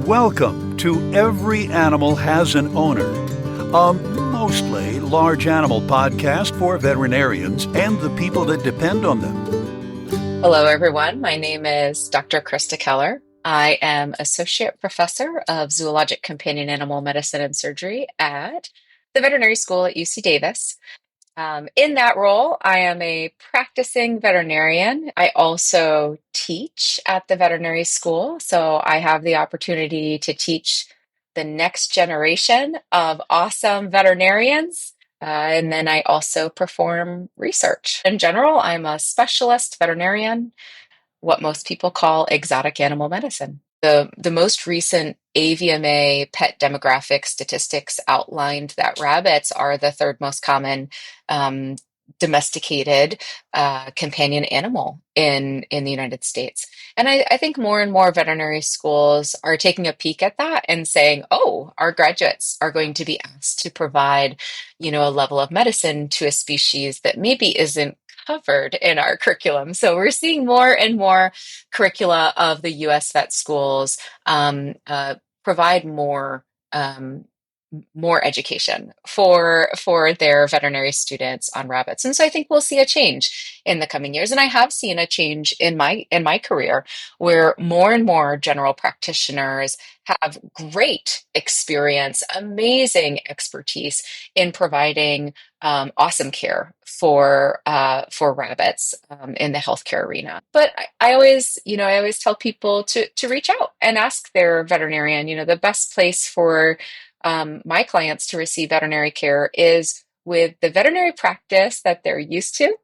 Welcome to Every Animal Has an Owner, a mostly large animal podcast for veterinarians and the people that depend on them. Hello, everyone. My name is Dr. Krista Keller. I am Associate Professor of Zoologic Companion Animal Medicine and Surgery at the Veterinary School at UC Davis. In that role, I am a practicing veterinarian. I also teach at the veterinary school, so I have the opportunity to teach the next generation of awesome veterinarians. And then I also perform research. In general, I'm a specialist veterinarian, what most people call exotic animal medicine. The most recent AVMA pet demographic statistics outlined that rabbits are the third most common um, domesticated companion animal in the United States. And I think more and more veterinary schools are taking a peek at that and saying, oh, our graduates are going to be asked to provide, a level of medicine to a species that maybe isn't covered in our curriculum. So we're seeing more and more curricula of the U.S. vet schools provide more education for their veterinary students on rabbits. And so I think we'll see a change in the coming years. And I have seen a change in my career where more and more general practitioners have great experience, amazing expertise in providing awesome care for rabbits in the healthcare arena. But I always tell people to reach out and ask their veterinarian. The best place for my clients to receive veterinary care is with the veterinary practice that they're used to,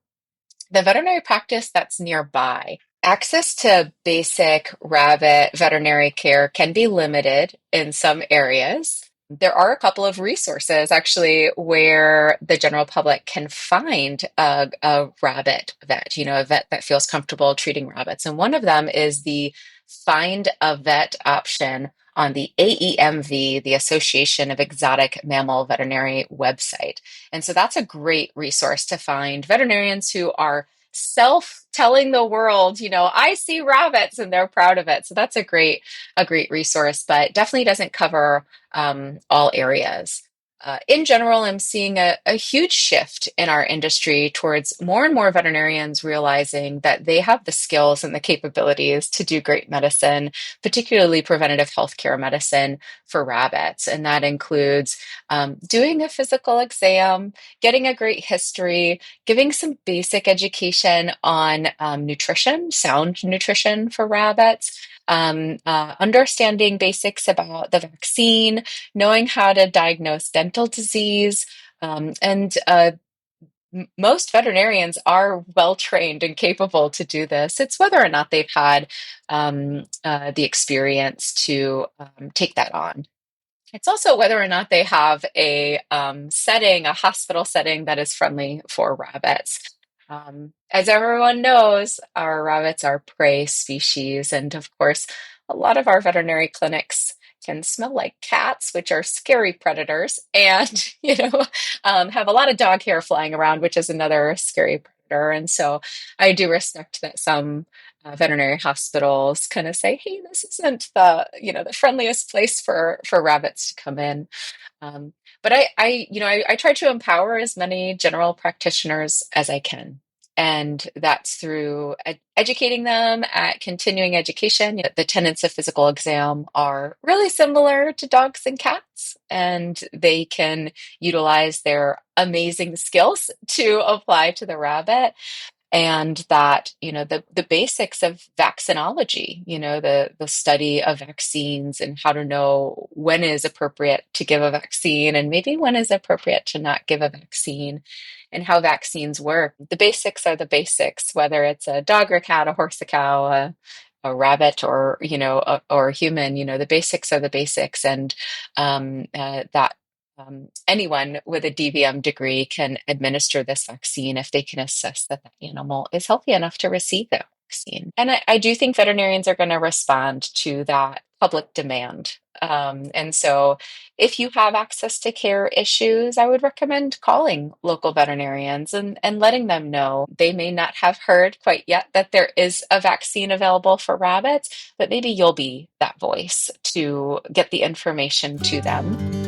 the veterinary practice that's nearby. Access to basic rabbit veterinary care can be limited in some areas. There are a couple of resources actually where the general public can find a rabbit vet, a vet that feels comfortable treating rabbits. And one of them is the Find a Vet option on the AEMV, the Association of Exotic Mammal Veterinary website. And so that's a great resource to find veterinarians who are self-telling the world, I see rabbits and they're proud of it. So that's a great resource, but definitely doesn't cover all areas. In general, I'm seeing a huge shift in our industry towards more and more veterinarians realizing that they have the skills and the capabilities to do great medicine, particularly preventative healthcare medicine for rabbits. And that includes doing a physical exam, getting a great history, giving some basic education on nutrition, sound nutrition for rabbits, understanding basics about the vaccine, knowing how to diagnose dental disease, and most veterinarians are well trained and capable to do this. It's whether or not they've had the experience to take that on. It's also whether or not they have a hospital setting that is friendly for rabbits. As everyone knows, our rabbits are prey species, and of course, a lot of our veterinary clinics can smell like cats, which are scary predators, and have a lot of dog hair flying around, which is another scary predator. And so, I do respect that some veterinary hospitals kind of say, "Hey, this isn't the friendliest place for rabbits to come in." But I try to empower as many general practitioners as I can. And that's through educating them at continuing education. The tenets of physical exam are really similar to dogs and cats, and they can utilize their amazing skills to apply to the rabbit. And that the basics of vaccinology, the study of vaccines and how to know when is appropriate to give a vaccine and maybe when is appropriate to not give a vaccine, and how vaccines work. The basics are the basics, whether it's a dog or a cat, a horse, a cow, a rabbit, or or a human. The basics are the basics. And that anyone with a DVM degree can administer this vaccine if they can assess that the animal is healthy enough to receive the vaccine. And I do think veterinarians are going to respond to that public demand And so, if you have access to care issues, I would recommend calling local veterinarians and letting them know. They may not have heard quite yet that there is a vaccine available for rabbits, but maybe you'll be that voice to get the information to them.